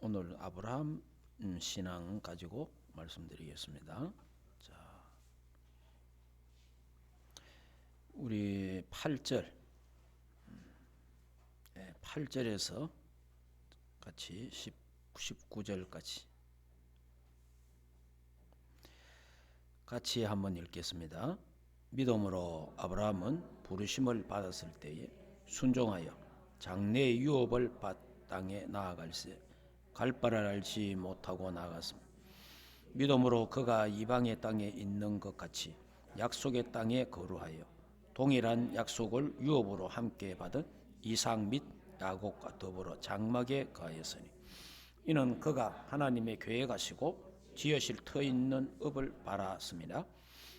오늘 아브라함 신앙 가지고 말씀드리겠습니다. 자, 우리 8절, 8절에서 같이 19절까지 같이 한번 읽겠습니다. 믿음으로 아브라함은 부르심을 받았을 때에 순종하여 장래의 유업을 땅에 나아갈새 갈 바를 알지 못하고 나아갔습니다. 믿음으로 그가 이방의 땅에 있는 것 같이 약속의 땅에 거류하여 동일한 약속을 유업으로 함께 받은 이삭 및 야곱과 더불어 장막에 거하였으니 이는 그가 하나님의 교회에 가시고 지으실 터 있는 업을 바랐습니다.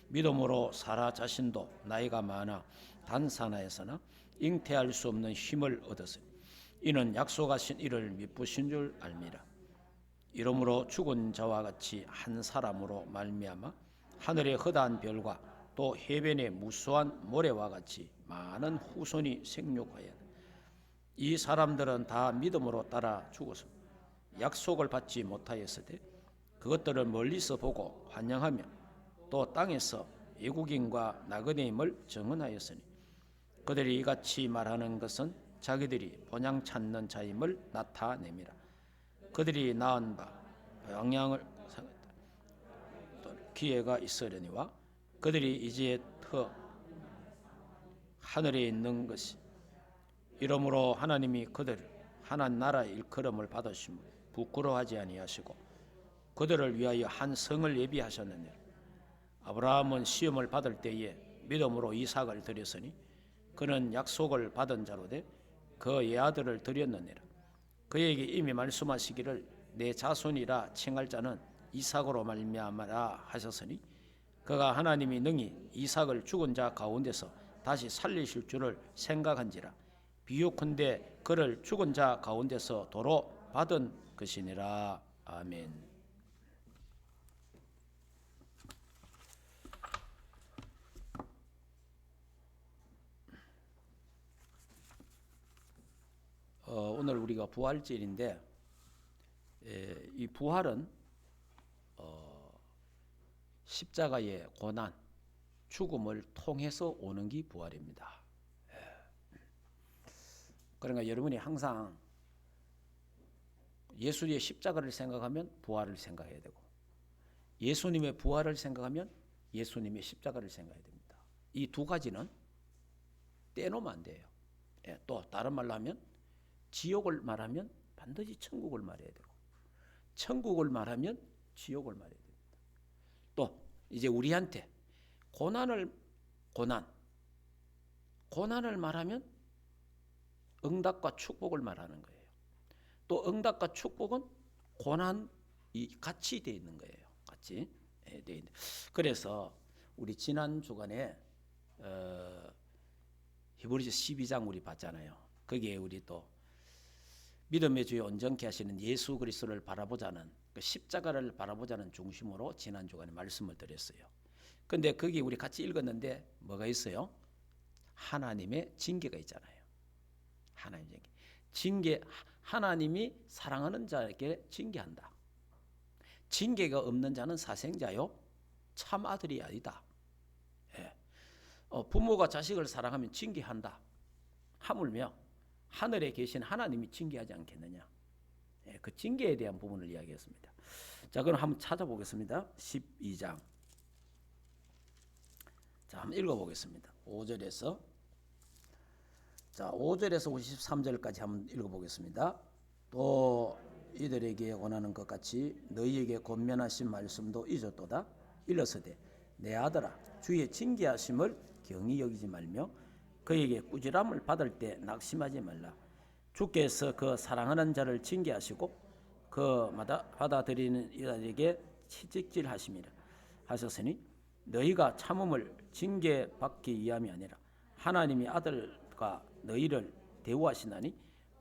믿음으로 사라 자신도 나이가 많아 단사나에서나 잉태할 수 없는 힘을 얻었으니 이는 약속하신 이를 미쁘신 줄 알미라. 이러므로 죽은 자와 같이 한 사람으로 말미암아 하늘의 허다한 별과 또 해변의 무수한 모래와 같이 많은 후손이 생육하였다. 이 사람들은 다 믿음으로 따라 죽었습니다. 약속을 받지 못하였을 때 그것들을 멀리서 보고 환영하며 또 땅에서 애국인과 나그네임을 증언하였으니 그들이 이같이 말하는 것은 자기들이 본향 찾는 자임을 나타내미라. 그들이 낳은 바 영향을 기회가 있으려니와 그들이 이제 더 하늘에 있는 것이 이러므로 하나님이 그들을 하나님 나라의 일컬음을 받으심을 부끄러워하지 아니하시고 그들을 위하여 한 성을 예비하셨느니라. 아브라함은 시험을 받을 때에 믿음으로 이삭을 드렸으니 그는 약속을 받은 자로 돼 그 예아들을 드렸느니라. 그에게 이미 말씀하시기를 내 자손이라 칭할 자는 이삭으로 말미암아라 하셨으니 그가 하나님이 능히 이삭을 죽은 자 가운데서 다시 살리실 줄을 생각한지라. 비유컨대 그를 죽은 자 가운데서 도로 받은 것이니라. 아멘. 오늘 우리가 부활절인데 이 부활은 십자가의 고난, 죽음을 통해서 오는 게 부활입니다. 그러니까 여러분이 항상 예수님의 십자가를 생각하면 부활을 생각해야 되고 예수님의 부활을 생각하면 예수님의 십자가를 생각해야 됩니다. 이 두 가지는 떼놓으면 안 돼요. 또 다른 말로 하면 지옥을 말하면 반드시 천국을 말해야 되고 천국을 말하면 지옥을 말해야 됩니다. 또 이제 우리한테 고난을 말하면 응답과 축복을 말하는 거예요. 또 응답과 축복은 고난이 같이 되어 있는 거예요. 같이 되어 있는. 그래서 우리 지난 주간에 히브리서 12장 우리 봤잖아요. 거기에 우리 또 믿음의 주에 온전케 하시는 예수 그리스도를 바라보자는 그 십자가를 바라보자는 중심으로 지난 주간에 말씀을 드렸어요. 근데 거기 우리 같이 읽었는데 뭐가 있어요? 하나님의 징계가 있잖아요. 하나님의 징계, 하나님이 사랑하는 자에게 징계한다. 징계가 없는 자는 사생자요 참 아들이 아니다. 부모가 자식을 사랑하면 징계한다. 하물며 하늘에 계신 하나님이 징계하지 않겠느냐. 그 징계에 대한 부분을 이야기했습니다. 자, 그럼 한번 찾아보겠습니다. 12장. 자, 한번 읽어보겠습니다. 5절에서 53절까지 한번 읽어보겠습니다. 또 이들에게 원하는 것 같이 너희에게 권면하신 말씀도 잊었도다. 일러서되 내 아들아 주의 징계하심을 경히 여기지 말며 그에게 꾸지람을 받을 때 낙심하지 말라. 주께서 그 사랑하는 자를 징계하시고 그마다 받아들이는 이들에게 채찍질하심이라 하셨으니 너희가 참음을 징계받기 위함이 아니라 하나님이 아들과 너희를 대우하시나니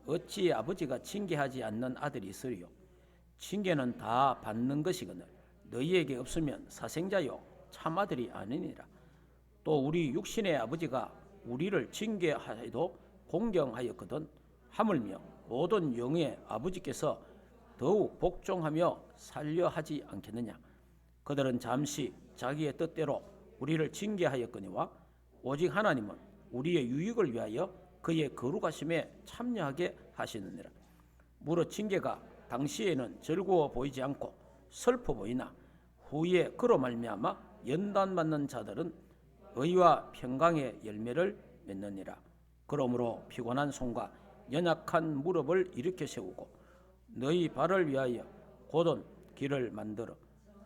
어찌 아버지가 징계하지 않는 아들이 있으리요. 징계는 다 받는 것이거늘 너희에게 없으면 사생자요 참 아들이 아니니라. 또 우리 육신의 아버지가 우리를 징계하여도 공경하였거든 하물며 모든 영의 아버지께서 더욱 복종하며 살려 하지 않겠느냐. 그들은 잠시 자기의 뜻대로 우리를 징계하였거니와 오직 하나님은 우리의 유익을 위하여 그의 거룩하심에 참여하게 하시느니라. 무릇 징계가 당시에는 즐거워 보이지 않고 슬퍼 보이나 후에 그로 말미암아 연단받는 자들은 의와 평강의 열매를 맺느니라. 그러므로 피곤한 손과 연약한 무릎을 일으켜 세우고 너희 발을 위하여 곧은 길을 만들어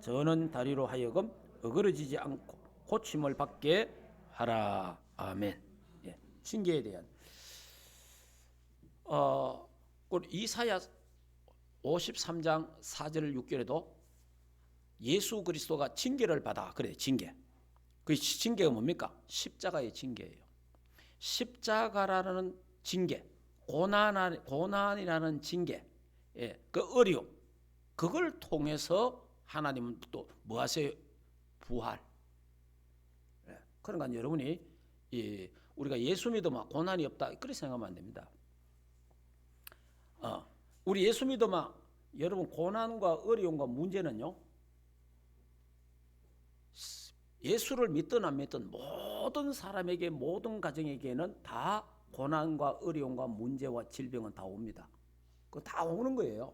저는 다리로 하여금 어그러지지 않고 고침을 받게 하라. 아멘. 예, 징계에 대한 이사야 53장 4절 6절에도 예수 그리스도가 징계를 받아 그래. 징계. 그 징계가 뭡니까? 십자가의 징계예요. 십자가라는 징계, 고난이라는 징계, 그 어려움, 그걸 통해서 하나님은 또 뭐 하세요? 부활. 그러니까 여러분이 우리가 예수 믿으면 고난이 없다 그렇게 생각하면 안 됩니다. 우리 예수 믿으면 여러분 고난과 어려움과 문제는요, 예수를 믿든 안 믿든 모든 사람에게 모든 가정에게는 다 고난과 어려움과 문제와 질병은 다 옵니다. 그거 다 오는 거예요.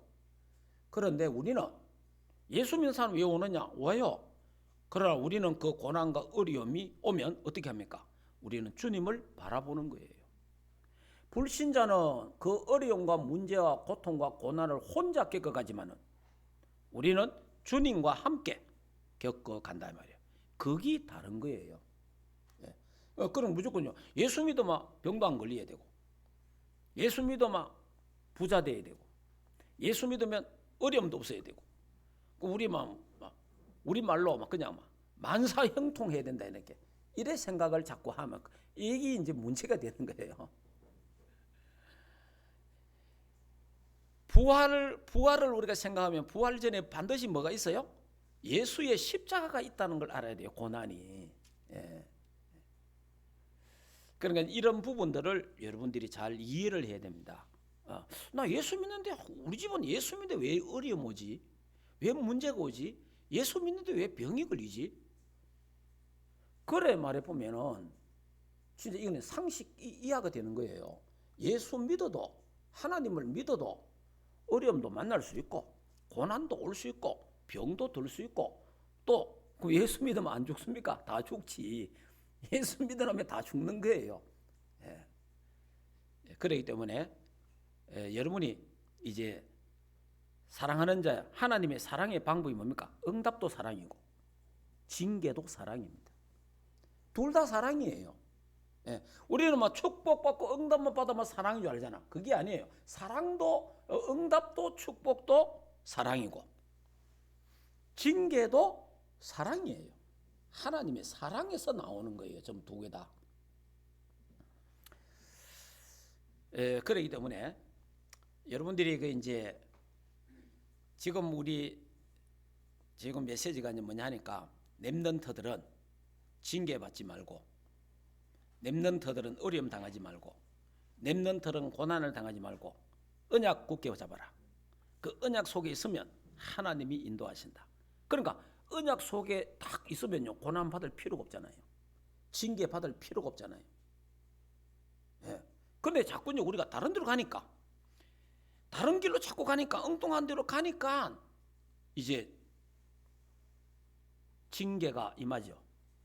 그런데 우리는 예수 믿는 사람 왜 오느냐? 와요. 그러나 우리는 그 고난과 어려움이 오면 어떻게 합니까? 우리는 주님을 바라보는 거예요. 불신자는 그 어려움과 문제와 고통과 고난을 혼자 겪어가지만은 우리는 주님과 함께 겪어간다 말이에요. 그게 다른 거예요. 그럼 무조건요. 예수 믿으면 병도 안 걸려야 되고, 예수 믿으면 부자 돼야 되고, 예수 믿으면 어려움도 없어야 되고, 우리 말로 그냥 만사형통해야 된다 이렇게 이래 생각을 자꾸 하면 이게 이제 문제가 되는 거예요. 부활을 우리가 생각하면 부활 전에 반드시 뭐가 있어요? 예수의 십자가가 있다는 걸 알아야 돼요. 고난이. 그러니까 이런 부분들을 여러분들이 잘 이해를 해야 됩니다. 나 예수 믿는데 우리 집은 예수 믿는데 왜 어려움 오지? 왜 문제가 오지? 예수 믿는데 왜 병이 걸리지? 그래 말해보면은 진짜 이거는 상식 이하가 되는 거예요. 예수 믿어도, 하나님을 믿어도 어려움도 만날 수 있고 고난도 올 수 있고 병도 들 수 있고, 또 예수 믿으면 안 죽습니까? 다 죽지. 예수 믿으면 다 죽는 거예요. 그렇기 때문에 여러분이 이제 사랑하는 자, 하나님의 사랑의 방법이 뭡니까? 응답도 사랑이고 징계도 사랑입니다. 둘 다 사랑이에요. 우리는 막 축복받고 응답만 받으면 사랑인 줄 알잖아. 그게 아니에요. 사랑도 응답도 축복도 사랑이고 징계도 사랑이에요. 하나님의 사랑에서 나오는 거예요. 좀 두 개 다. 그렇기 때문에 여러분들이 그 이제 지금 메시지가 뭐냐 하니까 렘넌트들은 징계받지 말고, 렘넌트들은 어려움 당하지 말고, 렘넌트들은 고난을 당하지 말고 언약 굳게 잡아라. 그 언약 속에 있으면 하나님이 인도하신다. 그러니까 언약 속에 딱 있으면요 고난 받을 필요가 없잖아요. 징계 받을 필요가 없잖아요. 근데 자꾸요 우리가 다른 데로 가니까, 다른 길로 자꾸 가니까, 엉뚱한 데로 가니까 이제 징계가 임하죠.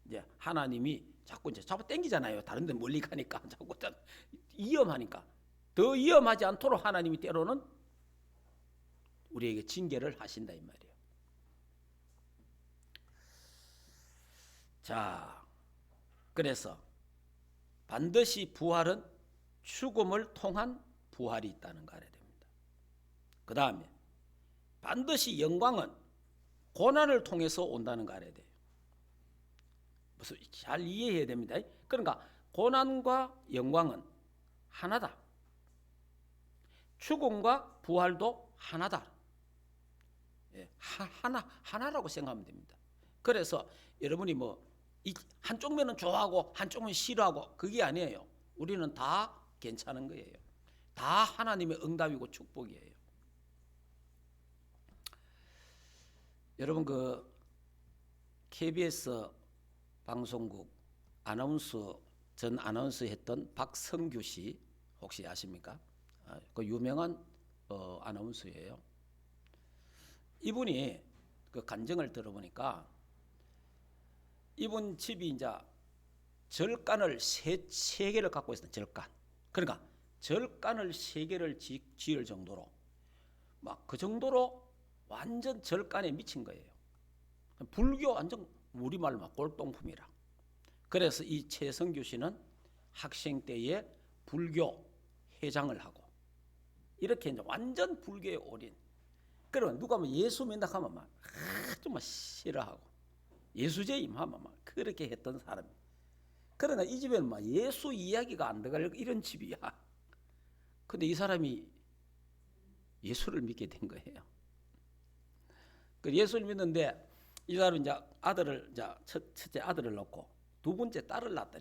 이제 하나님이 자꾸 이제 잡아 당기잖아요. 다른 데 멀리 가니까 자꾸 위험하니까. 더 위험하지 않도록 하나님이 때로는 우리에게 징계를 하신다 이 말이에요. 자, 그래서 반드시 부활은 죽음을 통한 부활이 있다는 거 알아야 됩니다. 그 다음에 반드시 영광은 고난을 통해서 온다는 거 알아야 돼요. 무슨 잘 이해해야 됩니다. 그러니까 고난과 영광은 하나다. 죽음과 부활도 하나다. 하나라고 생각하면 됩니다. 그래서 여러분이 한쪽 면은 좋아하고 한쪽 면은 싫어하고 그게 아니에요. 우리는 다 괜찮은 거예요. 다 하나님의 응답이고 축복이에요. 여러분 그 KBS 방송국 전 아나운서 했던 박성규 씨 혹시 아십니까? 그 유명한 아나운서예요. 이분이 그 간증을 들어보니까 이분 집이 이제 절간을 세 개를 갖고 있어요. 절간. 그러니까 절간을 세 개를 지을 정도로 막 그 정도로 완전 절간에 미친 거예요. 불교 완전 우리말로 막 골동품이라. 그래서 이 최성규 씨는 학생 때에 불교 회장을 하고 이렇게 이제 완전 불교에 올인. 그러면 누가 뭐 예수 믿는다 하면 막 아주 막 싫어하고 예수제임 하면 막 그렇게 했던 사람이에요. 그러나 이 집에는 막 예수 이야기가 안 들어갈 이런 집이야. 근데 이 사람이 예수를 믿게 된 거예요. 그 예수를 믿는데 이 사람이 이제 아들을 이제 첫째 아들을 낳고 두 번째 딸을 낳았다.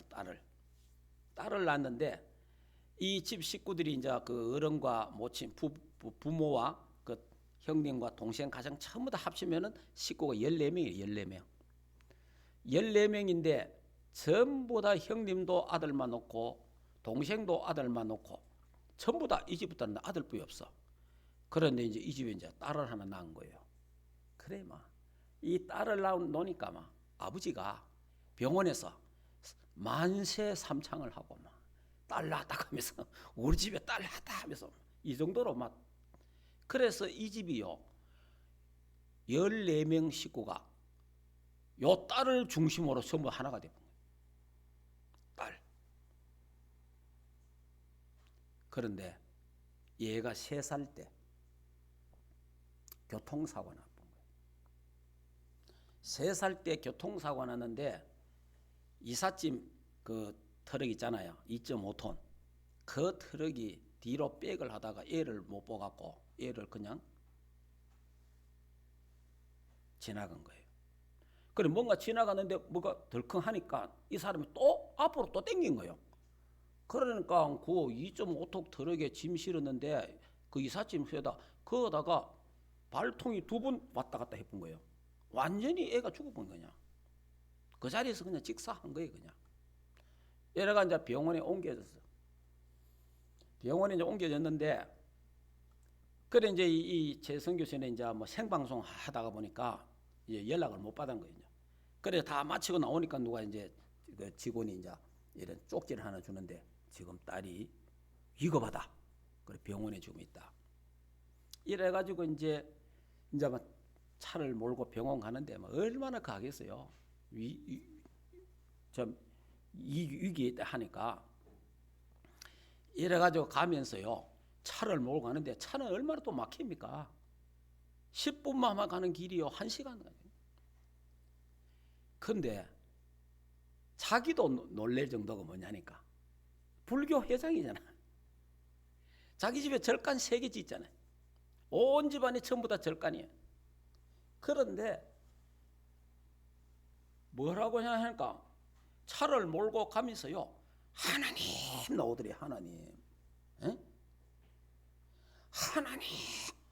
딸을 낳았는데 이 집 식구들이 이제 그 어른과 모친 부모와 그 형님과 동생 가정 전부 다 합치면은 식구가 14명이에요. 14명. 14명인데 전부 다 형님도 아들만 놓고 동생도 아들만 놓고 전부 다 이 집부터는 아들뿐이 없어. 그런데 이제 이 집에 이제 딸을 하나 낳은 거예요. 그래 이 딸을 놓으니까 아버지가 병원에서 만세 삼창을 하고 딸 낳았다 하면서 우리 집에 딸 낳았다 하면서 이 정도로 그래서 이 집이요 14명 식구가 요 딸을 중심으로 전부 하나가 되는 거예요. 딸. 그런데 얘가 3살 때 교통사고 났던 거예요. 3살 때 교통사고 났는데 이삿짐 그 트럭 있잖아요. 2.5톤. 그 트럭이 뒤로 백을 하다가 얘를 못 보갖고 얘를 그냥 지나간 거예요. 그래 뭔가 지나가는데 뭐가 덜컹하니까 이 사람이 또 앞으로 또 땡긴 거예요. 그러니까 그 2.5톤 트럭에 짐 실었는데 그 이삿짐 회에다 거기다가 발통이 2번 왔다 갔다 해본 거예요. 완전히 애가 죽어본 거냐. 그 자리에서 그냥 직사한 거예요, 그냥. 얘가 이제 병원에 옮겨졌어. 병원에 이제 옮겨졌는데, 그래 이제 이 최성규 씨는 이제 뭐 생방송 하다가 보니까 이제 연락을 못 받은 거예요. 그래 다 마치고 나오니까 누가 이제 그 직원이 이제 이런 쪽지를 하나 주는데 지금 딸이 위급하다. 그래 병원에 지금 있다. 이래가지고 이제 막 차를 몰고 병원 가는데 얼마나 가겠어요. 위기에 있다 하니까 이래가지고 가면서요 차를 몰고 가는데 차는 얼마나 또 막힙니까? 10분만 가는 길이요 1시간 가요. 근데 자기도 놀랄 정도가 뭐냐니까 불교 회장이잖아. 자기 집에 절간 3개 짓잖아요. 온 집안이 전부 다 절간이에요. 그런데 뭐라고 하니까 차를 몰고 가면서요 하나님 나오더래. 하나님. 에?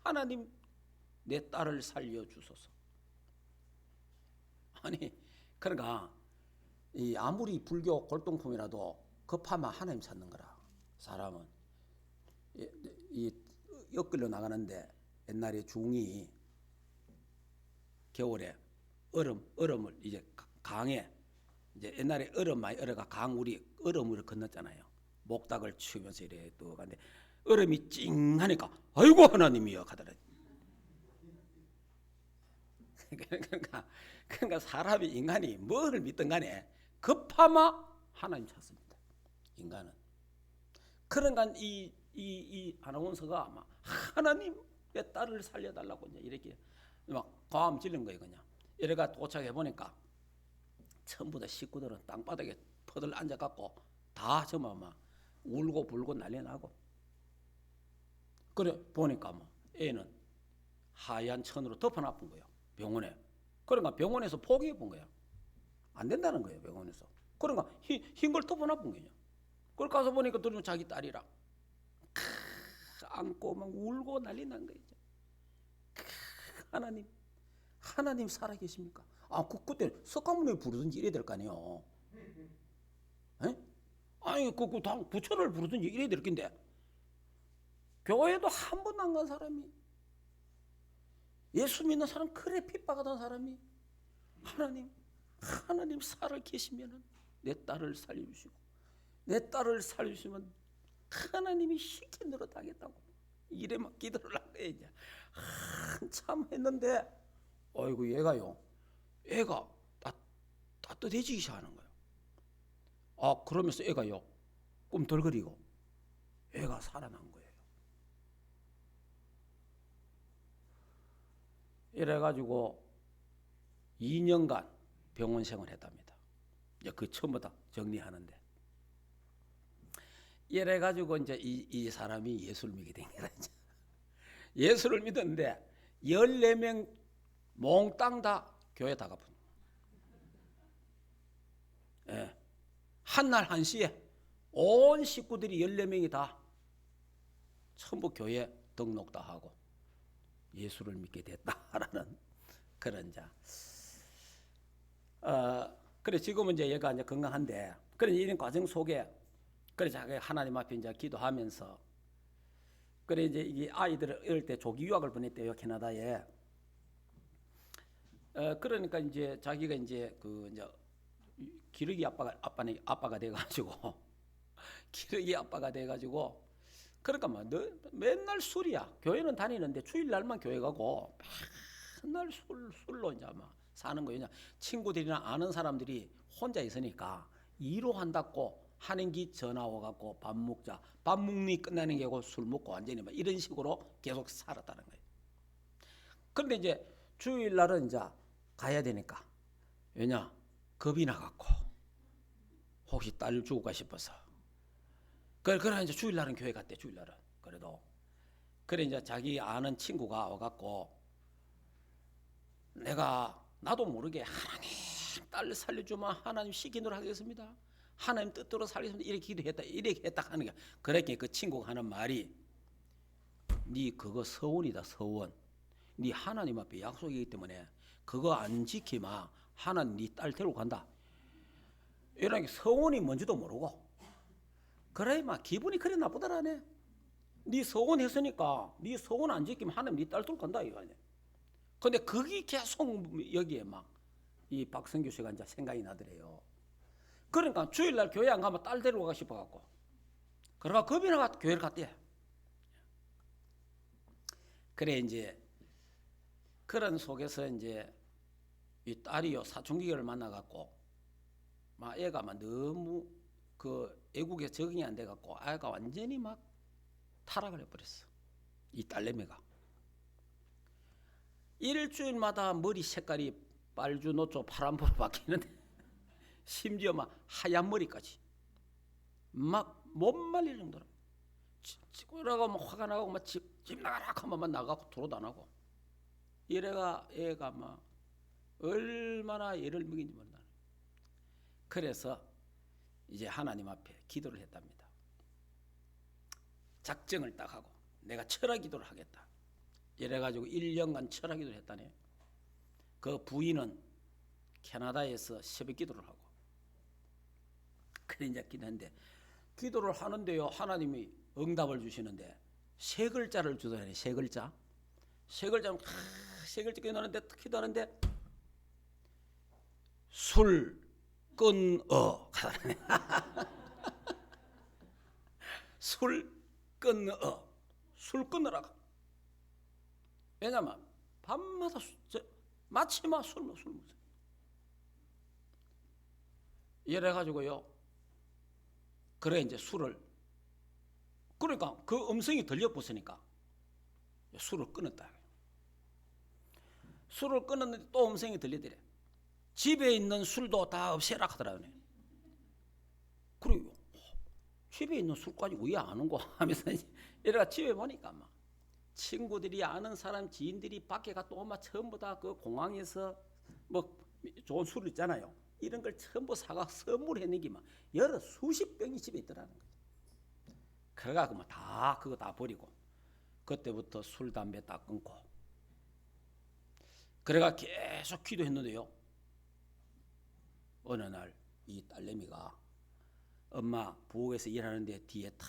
하나님 내 딸을 살려주소서. 아니 그러니까 이 아무리 불교 골동품이라도 급하면 하나님 찾는 거라. 사람은 이 엮으려 나가는데 옛날에 중이 겨울에 얼음을 이제 강에 이제 옛날에 얼음 많이 얼어가 강 우리 얼음을 건넜잖아요. 목닥을 치우면서 이래 또 가는데 얼음이 찡하니까 아이고 하나님이여 가더라. 그러니까 사람이 인간이 뭐를 믿든 간에 급하면 하나님 찾습니다. 인간은. 그러니까 이 아나운서가 막 하나님 내 딸을 살려달라고 이제 이렇게 막 과음 질른 거예요 그냥. 이래가 도착해 보니까 전부 다 식구들은 땅바닥에 퍼들 앉아갖고 다 정말 막 울고 불고 난리 나고. 그래 보니까 애는 하얀 천으로 덮어놔본 거예요 병원에. 그러니까 병원에서 포기해 본 거야. 안 된다는 거예요 병원에서. 그러니까 흰 걸 덮어놔본 거예요. 그걸 가서 보니까 들으면 자기 딸이라. 안고 막 울고 난리 난 거예요. 하나님 살아계십니까? 그때 석가모니 부르든지 이래야 될 거 아니에요. 에? 아니 부처를 부르든지 이래야 될 건데 교회도 한 번도 안 간 사람이, 예수 믿는 사람 그래 핍박하던 사람이 하나님 살아계시면 내 딸을 살려주시고 내 딸을 살려주시면 하나님이 시킨 대로 하겠다고 이래 막 기도를 한 거예요. 이제 한참 했는데 어이구 애가 따뜻해지기 시작하는 거예요. 그러면서 애가요 꿈틀거리고 애가 살아난 거예요. 이래가지고 2년간 병원 생활을 했답니다. 이제 그 처음부터 정리하는데 이래가지고 이제 이 사람이 예수를 믿게 된 거다. 예수를 믿었는데 14명 몽땅 다 교회 다 가본. 예. 한날 한시에 온 식구들이 14명이 다 전부 교회 등록 다 하고 예수를 믿게 됐다라는 그런 자. 그래 지금은 이제 얘가 이제 건강한데 그런 이런 과정 속에 그래 자기 하나님 앞에 이제 기도하면서 그래 이제 이 아이들을 어릴 때 조기 유학을 보냈대요, 캐나다에. 그러니까 이제 자기가 이제 이제 기러기 아빠가 돼가지고 기러기 아빠가 돼가지고 그러니까 막 맨날 술이야. 교회는 다니는데 주일날만 교회 가고 맨날 술로 이제 막 사는 거예요. 친구들이나 아는 사람들이 혼자 있으니까 일로 한다고 하는 기 전화 와갖고 밥 먹자. 밥 먹니 끝나는 게고 술 먹고 완전히 막 이런 식으로 계속 살았다는 거예요. 그런데 이제 주일날은 이제 가야 되니까 왜냐 겁이 나갖고 혹시 딸 죽을까 싶어서 그래 이제 주일날은 교회 갔대. 주일날은 그래도 그래 이제 자기 아는 친구가 와갖고 나도 모르게 하나님 딸 살려주면 하나님 시킨 대로 하겠습니다. 하나님 뜻대로 살겠습니다. 이렇게 기도했다. 이렇게 했다 하는 게 그렇게 그 친구가 하는 말이 네 그거 서원이다. 서원. 네 하나님 앞에 약속이기 때문에 그거 안 지키면 하나님 네 딸 데리고 간다. 이런 게 서원이 뭔지도 모르고 그래 막 기분이 그래 나쁘다라네. 네 서원 했으니까 네 서원 안 지키면 하나님 네 딸 데리고 간다 이거 아니야. 근데 그게 계속 여기에 막 이 박성규 씨가 이제 생각이 나더래요. 그러니까 주일날 교회 안 가면 딸 데리고 가고 싶어갖고 그러가 겁이 나가 교회를 갔대. 그래 이제 그런 속에서 이제 이 딸이요 사춘기를 만나갖고 막 애가 막 너무 그 애국에 적응이 안 돼갖고 아이가 완전히 막 타락을 해버렸어. 이 딸내미가 일주일마다 머리 색깔이 빨주 노초 파란보로 바뀌는데 심지어 막 하얀 머리까지 막 못 말릴 정도로 그러고 막 화가 나고 막 집 나가라 하면 막 나가고 도로도 안 하고 이래가 애가 막 얼마나 애를 먹인지 모른다. 그래서 이제 하나님 앞에 기도를 했답니다. 작정을 딱 하고 내가 철학 기도를 하겠다. 이래가지고 1년간 철학 기도를 했다네. 그 부인은 캐나다에서 새벽 기도를 하고 그래 이제 기도했는데 기도를 하는데요 하나님이 응답을 주시는데 세 글자를 주더니 세 글자 기도하는데 술 끊어 술 끊어 술 끊으라고. 왜냐면 밤마다 마치마 술 먹어. 이래가지고요. 그래 이제 술을 그러니까 그 음성이 들려붙으니까 술을 끊었다. 술을 끊었는데 또 음성이 들리더래. 집에 있는 술도 다 없애라 하더라고요. 그리고 집에 있는 술까지 왜 안 오는 거 하면서 이래가 집에 보니까 막 친구들이 아는 사람 지인들이 밖에 갔다 오면 전부 다 그 공항에서 뭐 좋은 술 있잖아요. 이런 걸 전부 사가 선물했는 게 막 여러 수십 병이 집에 있더라는 거죠. 그래가지고 다 그거 다 버리고 그때부터 술, 담배 딱 끊고 그래가 계속 기도했는데요. 어느 날 이 딸내미가 엄마 부엌에서 일하는데 뒤에 탁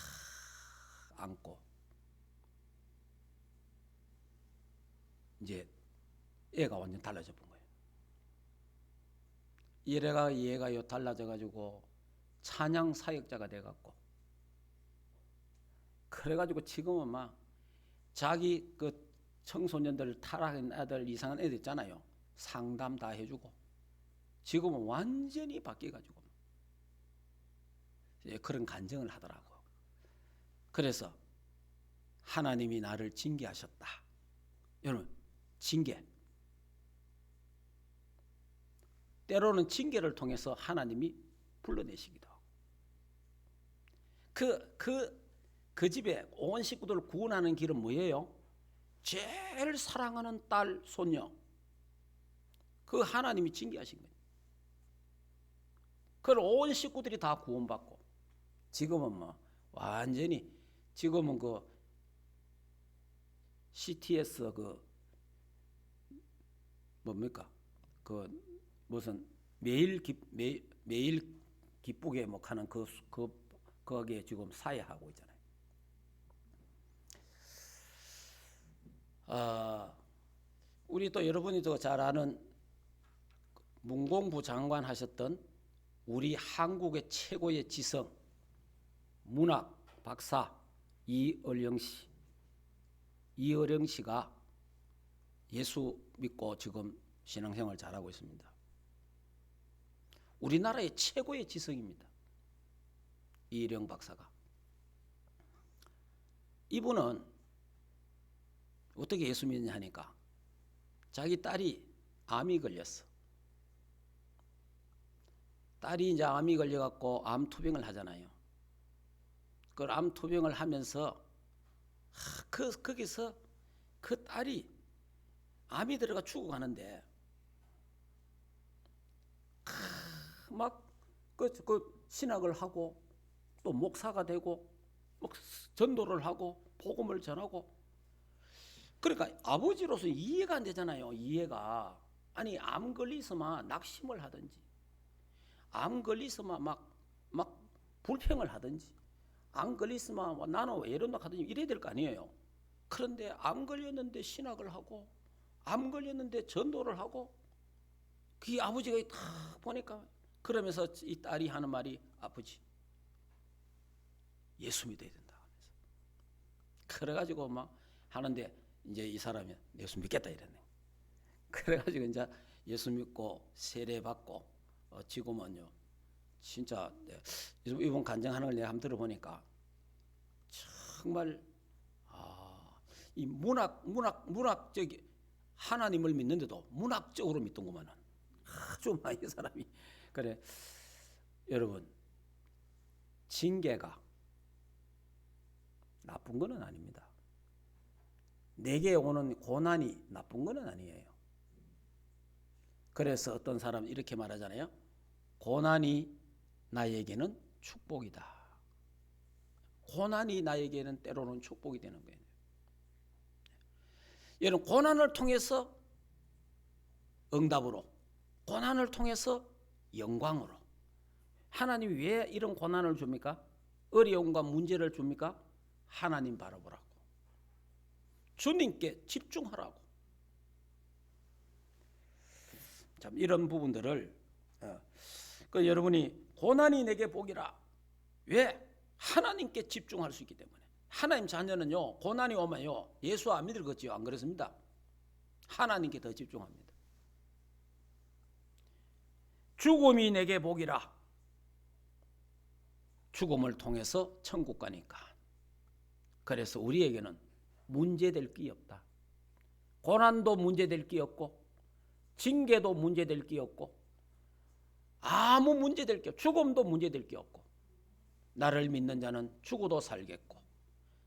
앉고 이제 애가 완전 달라져 본 거예요. 이래가 얘가요 달라져 가지고 찬양 사역자가 돼 갖고 그래 가지고 지금은 막 자기 그 청소년들 타락한 애들 이상한 애들 있잖아요. 상담 다 해주고 지금은 완전히 바뀌어가지고 그런 간증을 하더라고. 그래서 하나님이 나를 징계하셨다. 여러분 징계. 때로는 징계를 통해서 하나님이 불러내시기도 하고 그 집에 온 식구들을 구원하는 길은 뭐예요? 제일 사랑하는 딸, 손녀 그 하나님이 징계하신 거예요. 그걸 온 식구들이 다 구원받고 지금은 뭐 완전히 지금은 그 CTS 그 뭡니까 그 무슨 매일 기쁘게 뭐 하는 거기에 지금 사회하고 있잖아요. 우리 또 여러분이 더 잘 아는 문공부 장관 하셨던 우리 한국의 최고의 지성 문학 박사 이어령 씨가 예수 믿고 지금 신앙생활 잘하고 있습니다. 우리나라의 최고의 지성입니다. 이어령 박사가. 이분은 어떻게 예수 믿느냐 하니까 자기 딸이 암이 걸렸어. 딸이 이제 암이 걸려갖고 암투병을 하잖아요. 그 암투병을 하면서 거기서 그 딸이 암이 들어가 죽어가는데 막 그 신학을 하고 또 목사가 되고 전도를 하고 복음을 전하고 그러니까 아버지로서 이해가 안 되잖아요. 이해가 아니 암 걸리서만 낙심을 하든지 암 걸리서만 막 불평을 하든지 암 걸리서만 나는 왜 이런다 하든지 이래야 될 거 아니에요. 그런데 암 걸렸는데 신학을 하고 암 걸렸는데 전도를 하고 그 아버지가 딱 보니까 그러면서 이 딸이 하는 말이 아버지 예수 믿어야 된다 하면서 그래가지고 막 하는데 이제 이 사람이 예수 믿겠다 이랬네. 그래가지고 이제 예수 믿고 세례 받고 지금은요 진짜 이번 간증하는 걸 내가 한번 들어보니까 정말 이 문학적이 하나님을 믿는데도 문학적으로 믿던구만은 아주 많이 사람이 그래. 여러분 징계가 나쁜 거는 아닙니다. 내게 오는 고난이 나쁜 거는 아니에요. 그래서 어떤 사람은 이렇게 말하잖아요. 고난이 나에게는 축복이다. 고난이 나에게는 때로는 축복이 되는 거예요. 여러분 고난을 통해서 응답으로 고난을 통해서 영광으로 하나님이 왜 이런 고난을 줍니까? 어려움과 문제를 줍니까? 하나님 바라보라고 주님께 집중하라고 참 이런 부분들을 그 여러분이 고난이 내게 복이라 왜? 하나님께 집중할 수 있기 때문에 하나님 자녀는요 고난이 오면요 예수 안 믿을겠지요. 안 그렇습니다. 하나님께 더 집중합니다. 죽음이 내게 복이라 죽음을 통해서 천국 가니까 그래서 우리에게는 문제될 게 없다. 고난도 문제될 게 없고 징계도 문제될 게 없고 아무 문제될 게 없고 죽음도 문제될 게 없고 나를 믿는 자는 죽어도 살겠고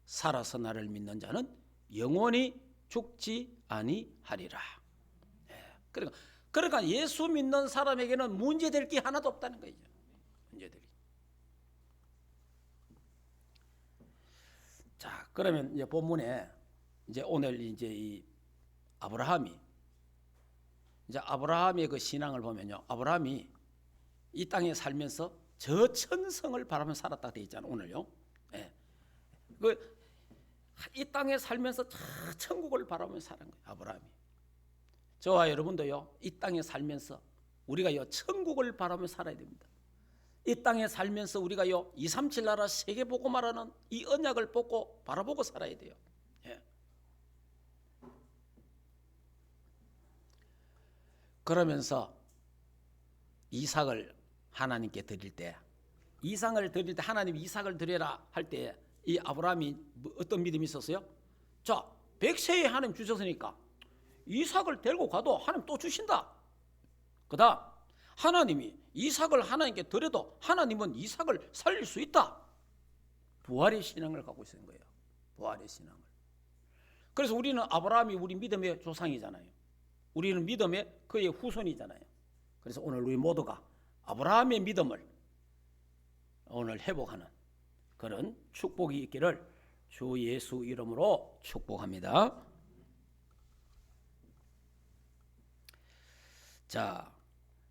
살아서 나를 믿는 자는 영원히 죽지 아니하리라. 그러니까 예수 믿는 사람에게는 문제될 게 하나도 없다는 거죠. 문제들이. 자, 그러면 이제 본문에 이제 오늘 이제 이 아브라함이 이제 아브라함의 그 신앙을 보면요, 아브라함이 이 땅에 살면서 저 천성을 바라며 살았다 돼 있잖아요. 오늘요. 예. 이 땅에 살면서 저 천국을 바라며 사는 거예요. 아브라함이. 저와 여러분도요, 이 땅에 살면서 우리가요 천국을 바라며 살아야 됩니다. 이 땅에 살면서 우리가요 237 나라 세계 보고 말하는 이 언약을 보고 바라보고 살아야 돼요. 예. 그러면서 이삭을 하나님께 드릴 때, 하나님 이삭을 드려라 할 때 이 아브라함이 어떤 믿음이 있었어요? 자, 100세에 하나님 주셨으니까 이삭을 데리고 가도 하나님 또 주신다. 그다음 하나님이 이삭을 하나님께 드려도 하나님은 이삭을 살릴 수 있다. 부활의 신앙을 갖고 있는 거예요. 부활의 신앙을. 그래서 우리는 아브라함이 우리 믿음의 조상이잖아요. 우리는 믿음의 그의 후손이잖아요. 그래서 오늘 우리 모두가 아브라함의 믿음을 오늘 회복하는 그런 축복이 있기를 주 예수 이름으로 축복합니다. 자,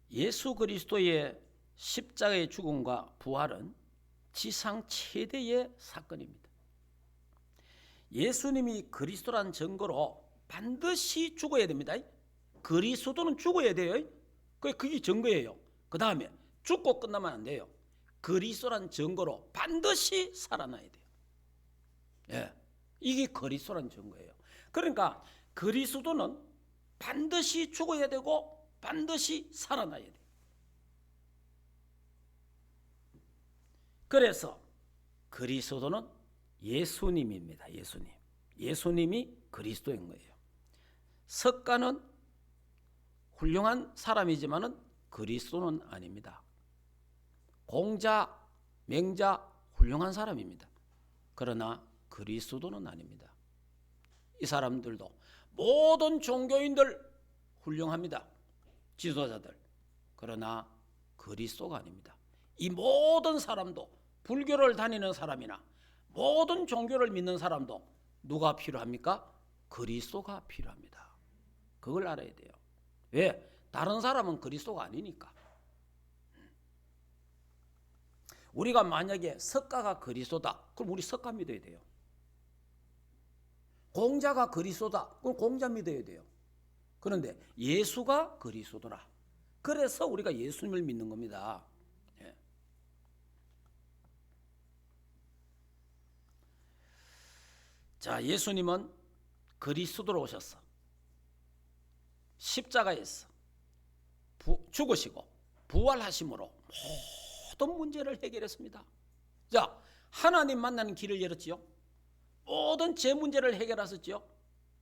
예수 그리스도의 십자가의 죽음과 부활은 지상 최대의 사건입니다. 예수님이 그리스도란 증거로 반드시 죽어야 됩니다. 그리스도는 죽어야 돼요. 그게 증거예요. 그 다음에 죽고 끝나면 안 돼요. 그리스도란 증거로 반드시 살아나야 돼요. 예, 이게 그리스도란 증거예요. 그러니까 그리스도는 반드시 죽어야 되고 반드시 살아나야 돼요. 그래서 그리스도는 예수님입니다. 예수님이 그리스도인 거예요. 석가는 훌륭한 사람이지만은 그리스도는 아닙니다. 공자, 맹자 훌륭한 사람입니다. 그러나 그리스도는 아닙니다. 이 사람들도 모든 종교인들 훌륭합니다. 지도자들. 그러나 그리스도가 아닙니다. 이 모든 사람도 불교를 다니는 사람이나 모든 종교를 믿는 사람도 누가 필요합니까? 그리스도가 필요합니다. 그걸 알아야 돼요. 왜? 다른 사람은 그리스도가 아니니까. 우리가 만약에 석가가 그리스도다, 그럼 우리 석가 믿어야 돼요. 공자가 그리스도다, 그럼 공자 믿어야 돼요. 그런데 예수가 그리스도라. 그래서 우리가 예수님을 믿는 겁니다. 예. 자, 예수님은 그리스도로 오셨어. 십자가에서 죽으시고 부활하심으로 모든 문제를 해결했습니다. 자, 하나님 만나는 길을 열었지요. 모든 죄 문제를 해결하셨지요.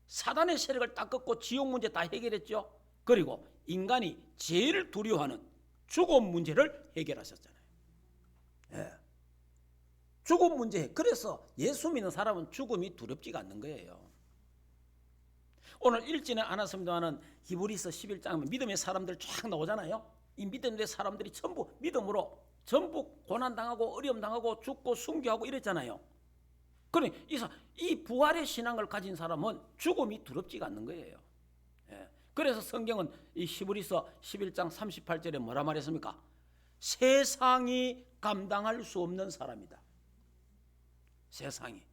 사단의 세력을 딱 꺾고 지옥 문제 다 해결했죠. 그리고 인간이 제일 두려워하는 죽음 문제를 해결하셨잖아요. 예. 죽음 문제. 그래서 예수 믿는 사람은 죽음이 두렵지가 않는 거예요. 오늘 읽지는 않았습니다만 히브리서 11장 믿음의 사람들 쫙 나오잖아요. 이 믿음의 사람들이 전부 믿음으로 전부 고난당하고 어려움당하고 죽고 순교하고 이랬잖아요. 그러니 이 부활의 신앙을 가진 사람은 죽음이 두렵지가 않는 거예요. 예. 그래서 성경은 이 히브리서 11장 38절에 뭐라 말했습니까? 세상이 감당할 수 없는 사람이다. 세상이.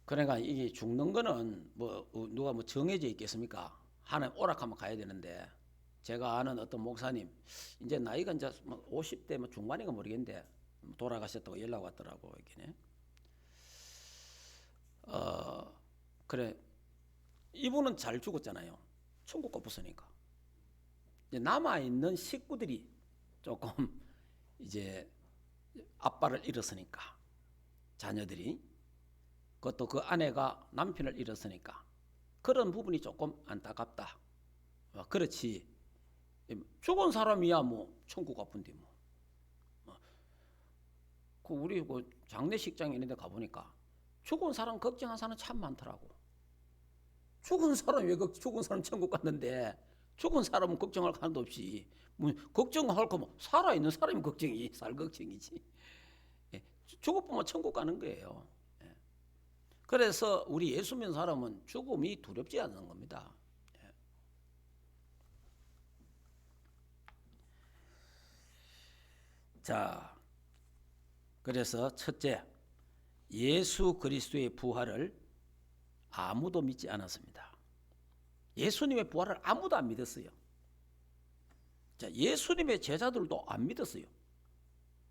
그러니까 이게 죽는 거는 뭐 누가 뭐 정해져 있겠습니까? 하나님 오락하면 가야 되는데, 제가 아는 어떤 목사님 이제 나이가 이제 50대 뭐 중반인가 모르겠는데 돌아가셨다고 연락 왔더라고. 이게 그래, 이분은 잘 죽었잖아요. 천국 갚았으니까. 이제 남아 있는 식구들이 조금 이제 아빠를 잃었으니까, 자녀들이, 그것도 그 아내가 남편을 잃었으니까 그런 부분이 조금 안타깝다. 그렇지, 죽은 사람이야 뭐 천국 아픈데 뭐. 그 우리 그 장례식장에 있는데 가보니까 죽은 사람 걱정한 사람 참 많더라고. 죽은 사람 왜 죽은 사람 천국 갔는데 죽은 사람은 걱정할 하나도 없이 뭐 걱정할 거면 살아있는 사람이 걱정이지, 살 걱정이지. 예, 죽어보면 천국 가는 거예요. 예. 그래서 우리 예수 믿는 사람은 죽음이 두렵지 않는 겁니다. 예. 자, 그래서 첫째, 예수 그리스도의 부활을 아무도 믿지 않았습니다. 예수님의 부활을 아무도 안 믿었어요. 자, 예수님의 제자들도 안 믿었어요.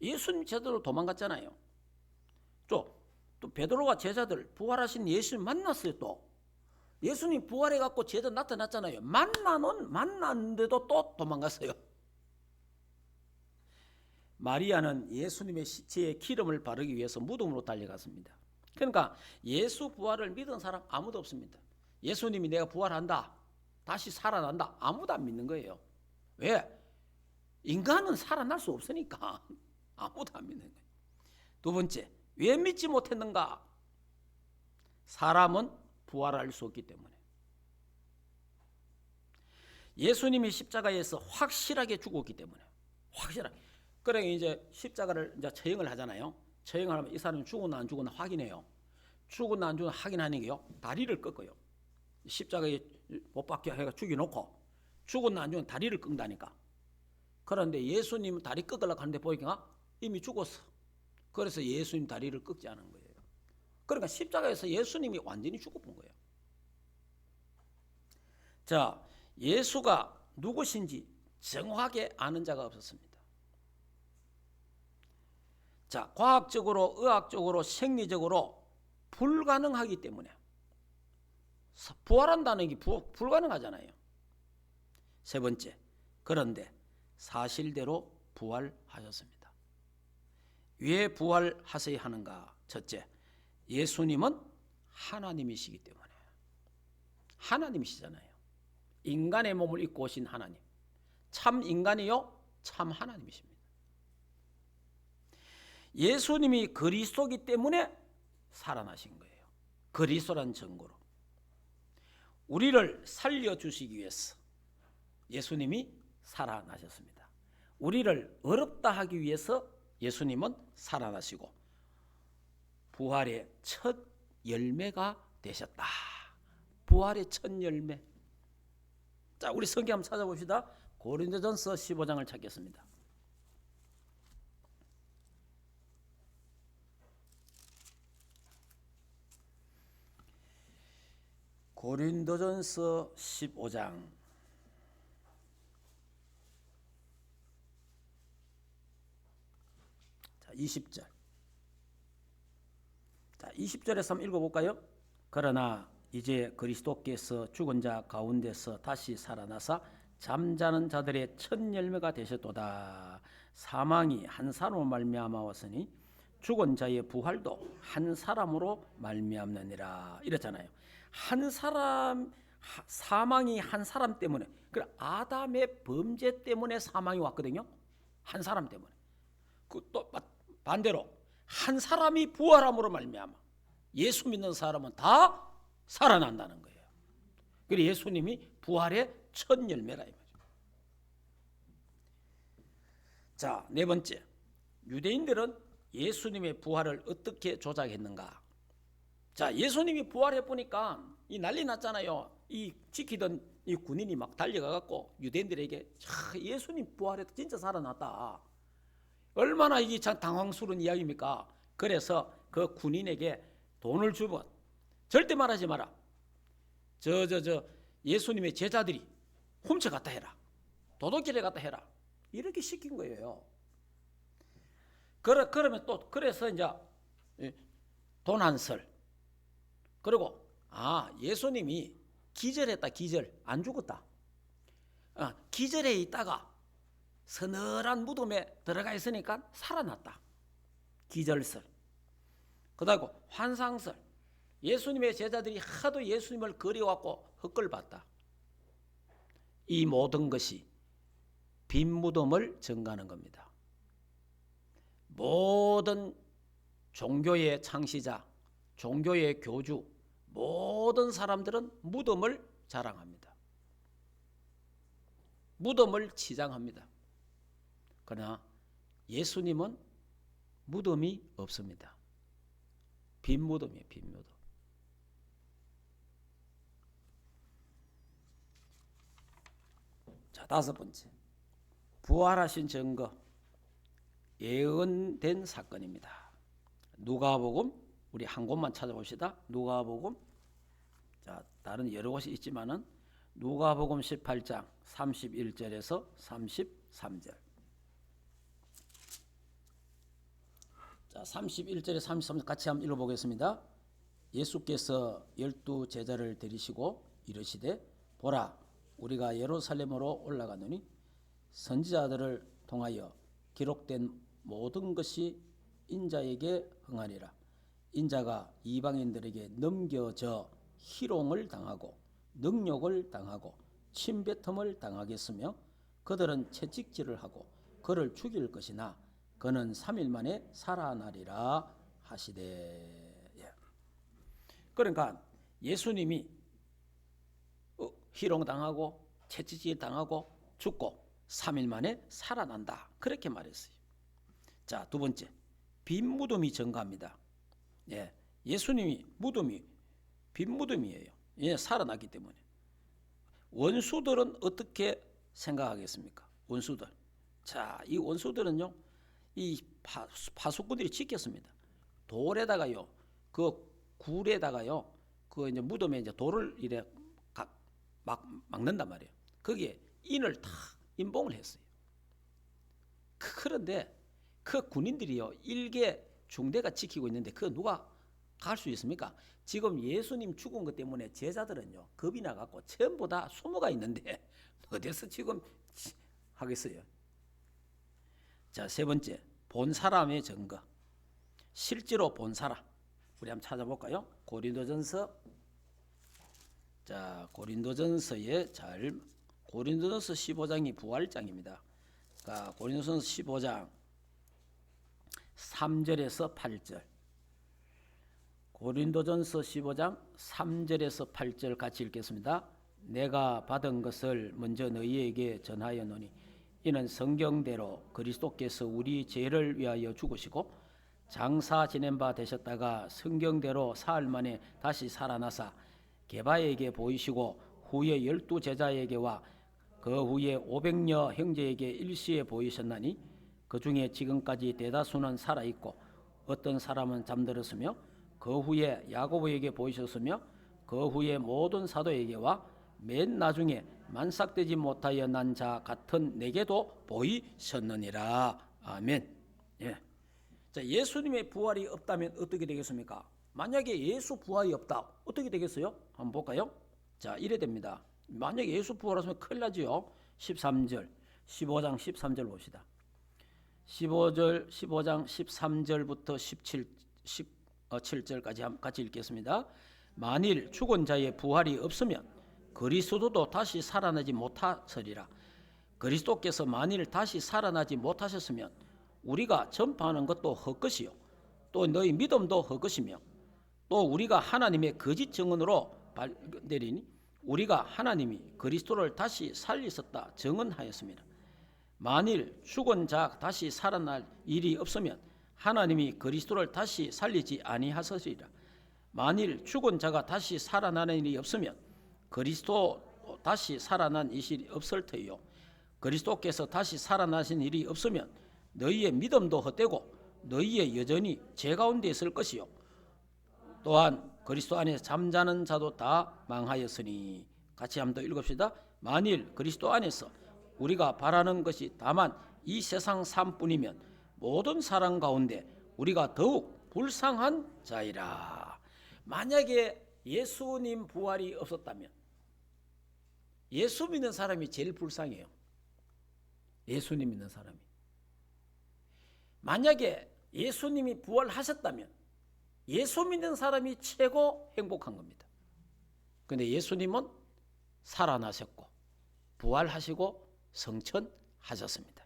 예수님 제자들 도망갔잖아요. 또 베드로가 제자들 부활하신 예수님 만났어요. 또 예수님 부활해 갖고 제자 나타났잖아요. 만났는데도 또 도망갔어요. 마리아는 예수님의 시체에 기름을 바르기 위해서 무덤으로 달려갔습니다. 그러니까 예수 부활을 믿은 사람 아무도 없습니다. 예수님이 내가 부활한다, 다시 살아난다, 아무도 안 믿는 거예요. 왜? 인간은 살아날 수 없으니까 아무도 안 믿는 거예요. 두 번째, 왜 믿지 못했는가? 사람은 부활할 수 없기 때문에. 예수님이 십자가에서 확실하게 죽었기 때문에. 확실하게. 그래 이제 십자가를 이제 처형을 하잖아요. 처형을 하면 이 사람이 죽었나 안 죽었나 확인해요. 죽었나 안 죽었나 확인하는 게요, 다리를 꺾어요. 십자가에 못 박혀 해가 죽여놓고 죽었나 안 죽었나 다리를 끈다니까. 그런데 예수님 다리 꺾으려고 하는데 보니까 이미 죽었어. 그래서 예수님 다리를 꺾지 않은 거예요. 그러니까 십자가에서 예수님이 완전히 죽어본 거예요. 자, 예수가 누구신지 정확하게 아는 자가 없었습니다. 자, 과학적으로, 의학적으로, 생리적으로 불가능하기 때문에 부활한다는 게 불가능하잖아요. 세 번째, 그런데 사실대로 부활하셨습니다. 왜 부활하셔야 하는가? 첫째, 예수님은 하나님이시기 때문에. 하나님이시잖아요. 인간의 몸을 입고 오신 하나님. 참 인간이요, 참 하나님이십니다. 예수님이 그리스도이기 때문에 살아나신 거예요. 그리스도란 증거로. 우리를 살려주시기 위해서 예수님이 살아나셨습니다. 우리를 어렵다 하기 위해서 예수님은 살아나시고 부활의 첫 열매가 되셨다. 부활의 첫 열매. 자, 우리 성경 한번 찾아봅시다. 고린도전서 15장을 찾겠습니다. 고린도전서 15장 20절. 자, 20절에서 한번 읽어볼까요? 그러나 이제 그리스도께서 죽은 자 가운데서 다시 살아나사 잠자는 자들의 첫 열매가 되셨도다. 사망이 한 사람으로 말미암았으니 죽은 자의 부활도 한 사람으로 말미암느니라. 이랬잖아요. 한 사람, 사망이 한 사람 때문에, 그 아담의 범죄 때문에 사망이 왔거든요. 한 사람 때문에. 그 또 반대로 한 사람이 부활함으로 말미암아 예수 믿는 사람은 다 살아난다는 거예요. 그래서 예수님이 부활의 첫 열매라 이 말이죠. 자, 네 번째, 유대인들은 예수님의 부활을 어떻게 조작했는가? 자, 예수님이 부활해 보니까 이 난리 났잖아요. 이 지키던 이 군인이 막 달려가 갖고 유대인들에게 예수님 부활해서 진짜 살아났다. 얼마나 이게 참 당황스러운 이야기입니까? 그래서 그 군인에게 돈을 주면 절대 말하지 마라. 예수님의 제자들이 훔쳐갔다 해라. 도둑질해 갔다 해라. 이렇게 시킨 거예요. 그러면 또 그래서 이제 돈 한 설. 그리고 예수님이 기절했다. 기절. 안 죽었다. 기절해 있다가 서늘한 무덤에 들어가 있으니까 살아났다. 기절설. 그다음 환상설. 예수님의 제자들이 하도 예수님을 그리워갖고 헛걸봤다. 이 모든 것이 빈 무덤을 증가하는 겁니다. 모든 종교의 창시자, 종교의 교주, 모든 사람들은 무덤을 자랑합니다. 무덤을 치장합니다. 그러나 예수님은 무덤이 없습니다. 빈 무덤이에요. 빈 무덤. 자, 다섯 번째. 부활하신 증거. 예언된 사건입니다. 누가복음 우리 한 곳만 찾아봅시다. 누가복음. 자, 다른 여러 곳이 있지만은 누가복음 18장 31절에서 33절. 자, 31절에 33절 같이 한번 읽어보겠습니다. 예수께서 12 제자를 데리시고 이르시되 보라 우리가 예루살렘으로 올라가노니 선지자들을 통하여 기록된 모든 것이 인자에게 흥하리라. 인자가 이방인들에게 넘겨져 희롱을 당하고 능욕을 당하고 침뱉음을 당하겠으며 그들은 채찍질을 하고 그를 죽일 것이나 그는 3일 만에 살아나리라 하시되. 예. 그러니까 예수님이 희롱당하고 채찍질 당하고 죽고 3일 만에 살아난다. 그렇게 말했어요. 자, 두 번째. 빈 무덤이 증거합니다. 예. 예수님이 무덤이 빈 무덤이에요. 예, 살아났기 때문에. 원수들은 어떻게 생각하겠습니까? 원수들. 자, 이 원수들은요. 이 파수꾼들이 짓겠습니다. 돌에다가요. 그 굴에다가요. 그 이제 무덤에 이제 돌을 이래 막 막는단 말이에요. 거기에 인을 다 인봉을 했어요. 그런데 그 군인들이요. 일개 중대가 지키고 있는데 그 누가 갈 수 있습니까? 지금 예수님 죽은 것 때문에 제자들은요. 겁이 나갖고 전부 다 숨어가 있는데 어디서 지금 하겠어요? 자, 세 번째. 본 사람의 증거. 실제로 본 사람. 우리 한번 찾아볼까요? 고린도전서. 자, 고린도전서에 고린도전서 15장이 부활장입니다. 그러니까 고린도전서 15장 3절에서 8절. 고린도전서 15장 3절에서 8절 같이 읽겠습니다. 내가 받은 것을 먼저 너희에게 전하였노니 이는 성경대로 그리스도께서 우리 죄를 위하여 죽으시고 장사 지낸 바 되셨다가 성경대로 사흘 만에 다시 살아나사 게바에게 보이시고 후에 12 제자에게와 그 후에 500여 형제에게 일시에 보이셨나니 그 중에 지금까지 대다수는 살아있고 어떤 사람은 잠들었으며 그 후에 야고보에게 보이셨으며 그 후에 모든 사도에게와 맨 나중에 만삭되지 못하여 난 자 같은 내게도 보이셨느니라. 아멘. 예. 자, 예수님의 부활이 없다면 어떻게 되겠습니까? 만약에 예수 부활이 없다 어떻게 되겠어요? 한번 볼까요? 자, 이래 됩니다. 만약에 예수 부활하시면 큰일 나지요. 13절 15장 13절 봅시다. 15장 13절부터 17절까지 같이 읽겠습니다. 만일 죽은 자의 부활이 없으면 그리스도도 다시 살아나지 못하시리라. 그리스도께서 만일 다시 살아나지 못하셨으면 우리가 전파하는 것도 헛것이요 또 너희 믿음도 헛것이며 또 우리가 하나님의 거짓 증언으로 내리니 우리가 하나님이 그리스도를 다시 살리셨다 증언하였습니다. 만일 죽은 자 다시 살아날 일이 없으면 하나님이 그리스도를 다시 살리지 아니하시리라. 만일 죽은 자가 다시 살아나는 일이 없으면 그리스도 다시 살아난 일이 없을 터이요 그리스도께서 다시 살아나신 일이 없으면 너희의 믿음도 헛되고 너희의 여전히 죄 가운데 있을 것이요 또한 그리스도 안에 잠자는 자도 다 망하였으니. 같이 한번 더 읽읍시다. 만일 그리스도 안에서 우리가 바라는 것이 다만 이 세상 삶뿐이면 모든 사람 가운데 우리가 더욱 불쌍한 자이라. 만약에 예수님 부활이 없었다면 예수 믿는 사람이 제일 불쌍해요. 예수님 믿는 사람이. 만약에 예수님이 부활하셨다면 예수 믿는 사람이 최고 행복한 겁니다. 그런데 예수님은 살아나셨고 부활하시고 성천하셨습니다.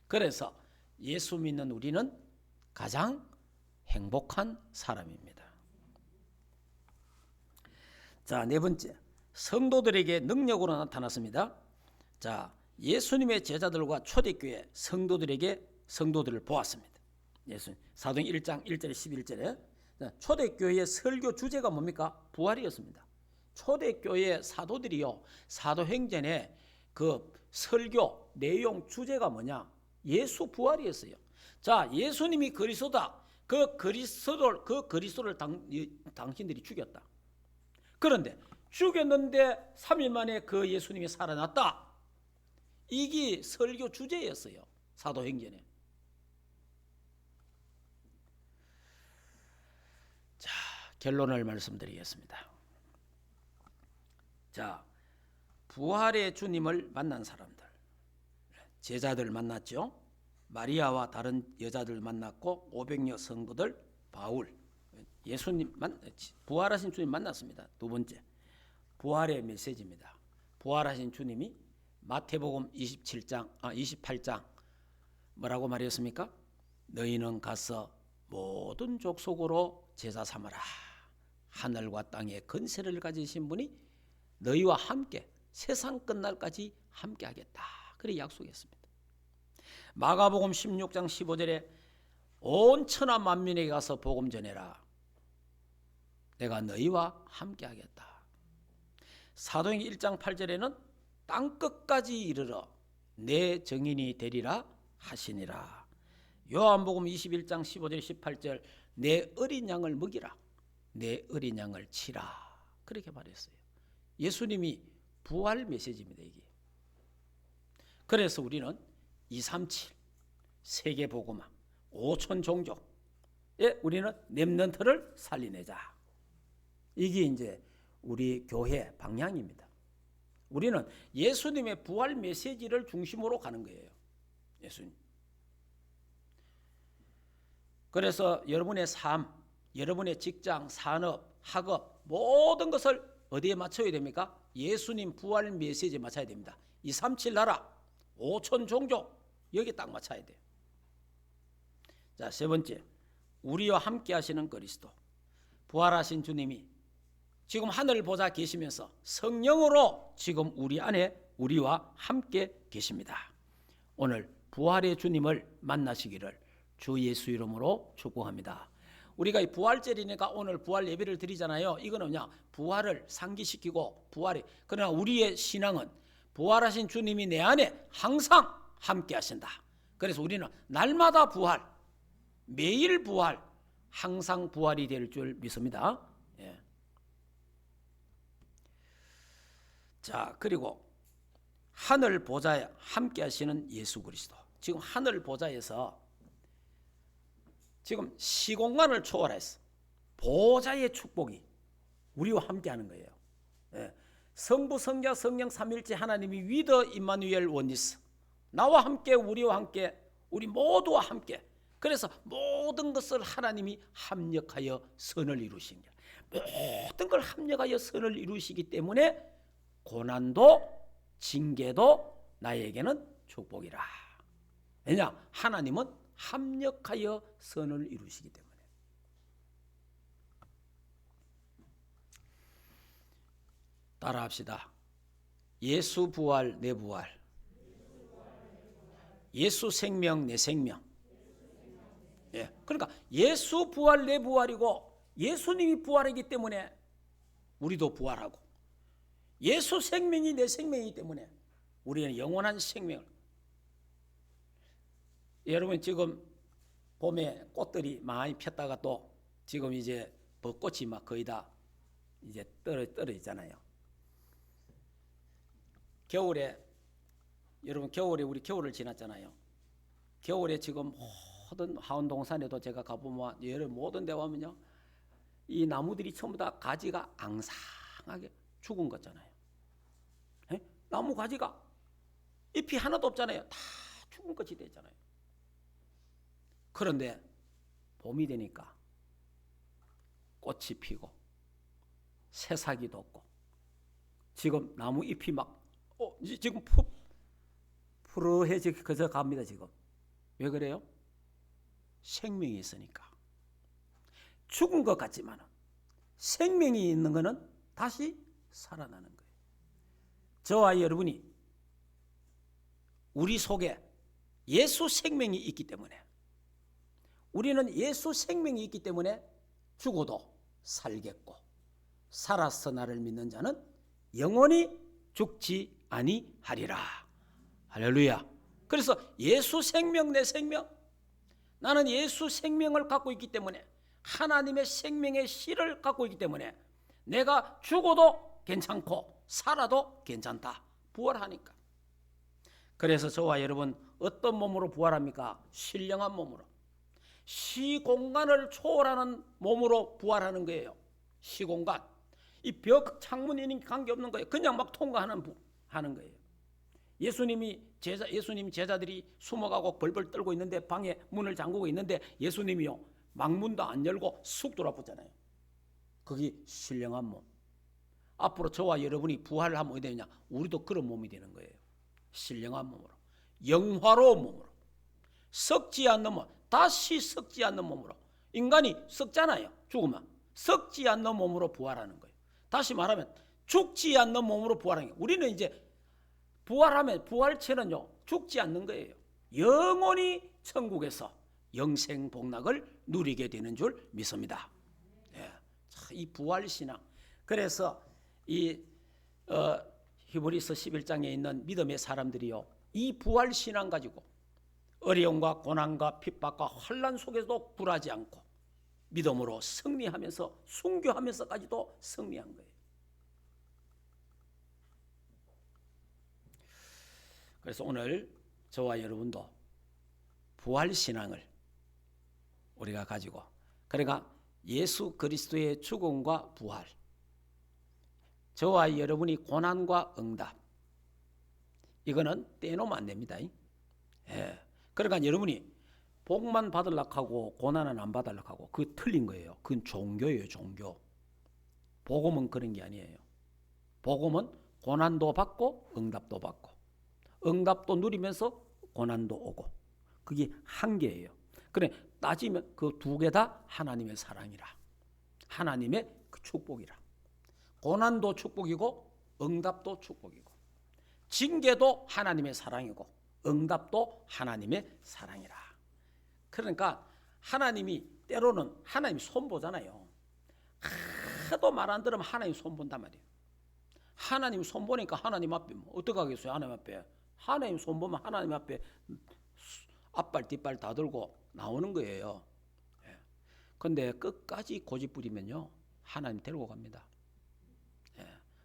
그래서 예수 믿는 우리는 가장 행복한 사람입니다. 자, 네 번째. 성도들에게 능력으로 나타났습니다. 자, 예수님의 제자들과 초대교회 성도들을 보았습니다. 사도행 1장 1절에 11절에 초대교회의 설교 주제가 뭡니까? 부활이었습니다. 초대교회 사도들이요, 사도행전에 그 설교 내용 주제가 뭐냐? 예수 부활이었어요. 자, 예수님이 그리스도다. 그 그리스도를 당신들이 죽였다. 그런데 죽였는데 3일 만에 그 예수님이 살아났다. 이게 설교 주제였어요. 사도행전에. 자, 결론을 말씀드리겠습니다. 자, 부활의 주님을 만난 사람들, 제자들 만났죠. 마리아와 다른 여자들 만났고 500여 성도들, 바울, 부활하신 주님 만났습니다. 두 번째, 부활의 메시지입니다. 부활하신 주님이 마태복음 28장 뭐라고 말했습니까? 너희는 가서 모든 족속으로 제자 삼아라. 하늘과 땅의 권세를 가지신 분이 너희와 함께 세상 끝날까지 함께 하겠다. 그렇게 약속했습니다. 마가복음 16장 15절에 온 천하 만민에게 가서 복음 전해라. 내가 너희와 함께 하겠다. 사도행 1장 8절에는 땅끝까지 이르러 내 증인이 되리라 하시니라. 요한복음 21장 15절 18절 내 어린 양을 먹이라. 내 어린 양을 치라. 그렇게 말했어요. 예수님이 부활 메시지입니다. 이게. 그래서 우리는 237 세계복음화 5천 종족에 우리는 렘넌트를 살리내자. 이게 이제 우리 교회 방향입니다. 우리는 예수님의 부활 메시지를 중심으로 가는 거예요. 예수님. 그래서 여러분의 삶, 여러분의 직장, 산업, 학업 모든 것을 어디에 맞춰야 됩니까? 예수님 부활 메시지에 맞춰야 됩니다. 237 나라, 5천 종족 여기 딱 맞춰야 돼요. 자, 세 번째, 우리와 함께 하시는 그리스도. 부활하신 주님이 지금 하늘 보좌 계시면서 성령으로 지금 우리 안에 우리와 함께 계십니다. 오늘 부활의 주님을 만나시기를 주 예수 이름으로 축복합니다. 우리가 이 부활절이니까 오늘 부활 예배를 드리잖아요. 이거는 그냥 부활을 상기시키고 그러나 우리의 신앙은 부활하신 주님이 내 안에 항상 함께 하신다. 그래서 우리는 날마다 부활, 매일 부활, 항상 부활이 될 줄 믿습니다. 예. 자, 그리고 하늘 보좌에 함께 하시는 예수 그리스도. 지금 하늘 보좌에서 지금 시공간을 초월해서 보좌의 축복이 우리와 함께 하는 거예요. 예. 성부, 성자, 성령 삼일체 하나님이 위더 임마누엘 원니스, 나와 함께 우리와 함께 우리 모두와 함께, 그래서 모든 것을 하나님이 합력하여 선을 이루신 거예요. 모든 걸 합력하여 선을 이루시기 때문에 고난도 징계도 나에게는 축복이라. 왜냐? 하나님은 합력하여 선을 이루시기 때문에. 따라합시다. 예수 부활 내 부활, 예수 생명 내 생명. 예, 그러니까 예수 부활 내 부활이고 예수님이 부활이기 때문에 우리도 부활하고, 예수 생명이 내 생명이기 때문에 우리는 영원한 생명을. 여러분 지금 봄에 꽃들이 많이 폈다가 또 지금 이제 벚꽃이 막 거의 다 이제 떨어지잖아요. 겨울에, 여러분 겨울에 우리 겨울을 지났잖아요. 겨울에 지금 모든 하원동산에도 제가 가보면 여러 모든 데 가면요, 이 나무들이 전부 다 가지가 앙상하게 죽은 거잖아요. 에? 나무 가지가 잎이 하나도 없잖아요. 다 죽은 것이 되잖아요. 그런데 봄이 되니까 꽃이 피고 새싹이 돋고 지금 나무 잎이 막 지금 푸르해져 갑니다. 지금 왜 그래요? 생명이 있으니까. 죽은 것 같지만 생명이 있는 것은 다시 살아나는 거예요. 저와 여러분이 우리 속에 예수 생명이 있기 때문에, 우리는 예수 생명이 있기 때문에 죽어도 살겠고 살아서 나를 믿는 자는 영원히 죽지 아니하리라. 할렐루야. 그래서 예수 생명, 내 생명, 나는 예수 생명을 갖고 있기 때문에, 하나님의 생명의 씨를 갖고 있기 때문에 내가 죽어도 괜찮고 살아도 괜찮다. 부활하니까. 그래서 저와 여러분 어떤 몸으로 부활합니까? 신령한 몸으로, 시공간을 초월하는 몸으로 부활하는 거예요. 시공간, 이 벽 창문 이는 관계없는 거예요. 그냥 막 통과하는 하는 거예요. 예수님 제자들이 숨어가고 벌벌 떨고 있는데, 방에 문을 잠그고 있는데 예수님이요 망문도 안 열고 쑥 돌아붙잖아요. 그게 신령한 몸. 앞으로 저와 여러분이 부활을 하면 어떻게 되느냐? 우리도 그런 몸이 되는 거예요. 신령한 몸으로, 영화로운 몸으로, 썩지 않는 몸, 다시 썩지 않는 몸으로. 인간이 썩잖아요. 죽으면 썩지 않는 몸으로 부활하는 거예요. 다시 말하면 죽지 않는 몸으로 부활하는 거예요. 우리는 이제 부활하면, 부활체는요 죽지 않는 거예요. 영원히 천국에서 영생 복락을 누리게 되는 줄 믿습니다. 예. 이 부활신앙. 그래서 이 히브리서 11장에 있는 믿음의 사람들이요, 이 부활신앙 가지고 어려움과 고난과 핍박과 환난 속에서도 굴하지 않고 믿음으로 승리하면서, 순교하면서까지도 승리한 거예요. 그래서 오늘 저와 여러분도 부활신앙을 우리가 가지고, 그러니까 예수 그리스도의 죽음과 부활, 저와 여러분이 고난과 응답, 이거는 떼놓으면 안 됩니다. 예. 그러니까 여러분이 복만 받으려고 하고 고난은 안 받으려고 하고, 그거 틀린 거예요. 그건 종교예요, 종교. 복음은 그런 게 아니에요. 복음은 고난도 받고 응답도 받고, 응답도 누리면서 고난도 오고, 그게 한계예요. 그래, 따지면 그 두 개 다 하나님의 사랑이라, 하나님의 그 축복이라. 고난도 축복이고 응답도 축복이고, 징계도 하나님의 사랑이고 응답도 하나님의 사랑이라. 그러니까 하나님이 때로는 하나님이 손보잖아요. 하도 말 안 들으면 하나님 손본단 말이에요. 하나님 손보니까 하나님 앞에 뭐 어떻게 하겠어요? 하나님 앞에, 하나님 손보면 하나님 앞에 앞발 뒷발 다 들고 나오는 거예요. 근데 끝까지 고집 부리면요 하나님 데리고 갑니다.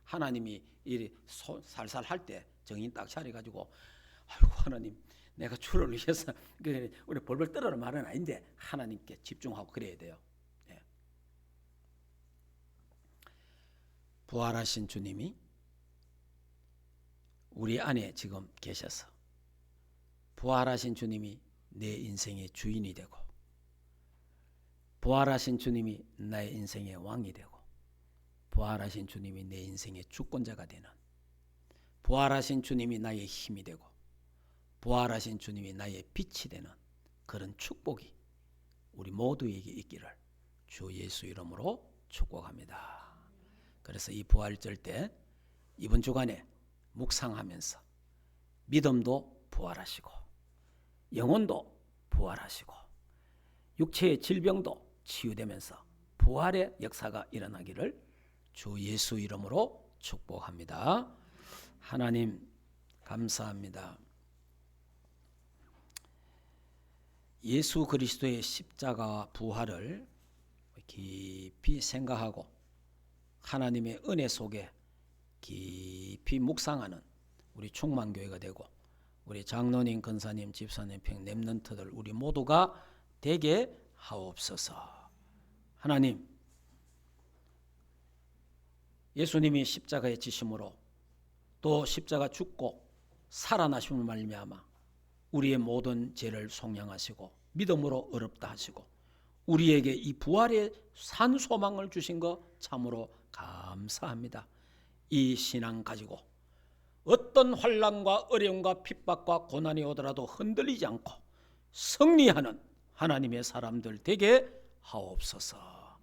하나님이 이 살살 할 때 정신 딱 차려가지고, 아이고 하나님, 내가 주를 위해서 우리 벌벌 떨어는 말은 아닌데 하나님께 집중하고 그래야 돼요. 부활하신 주님이 우리 안에 지금 계셔서, 부활하신 주님이 내 인생의 주인이 되고, 부활하신 주님이 나의 인생의 왕이 되고, 부활하신 주님이 내 인생의 주권자가 되는, 부활하신 주님이 나의 힘이 되고, 부활하신 주님이 나의 빛이 되는 그런 축복이 우리 모두에게 있기를 주 예수 이름으로 축복합니다. 그래서 이 부활절 때 이번 주간에 묵상하면서 믿음도 부활하시고, 영혼도 부활하시고, 육체의 질병도 치유되면서 부활의 역사가 일어나기를 주 예수 이름으로 축복합니다. 하나님 감사합니다. 예수 그리스도의 십자가와 부활을 깊이 생각하고 하나님의 은혜 속에 깊이 묵상하는 우리 충만교회가 되고, 우리 장로님, 권사님, 집사님, 평 렘넌트들 우리 모두가 되게 하옵소서. 하나님, 예수님이 십자가에 지심으로 또 십자가 죽고 살아나심을 말미암아 우리의 모든 죄를 속량하시고 믿음으로 의롭다 하시고 우리에게 이 부활의 산 소망을 주신 것 참으로 감사합니다. 이 신앙 가지고 어떤 환난과 어려움과 핍박과 고난이 오더라도 흔들리지 않고 승리하는 하나님의 사람들 되게 하옵소서.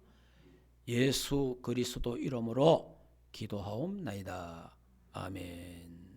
예수 그리스도 이름으로 기도하옵나이다. 아멘.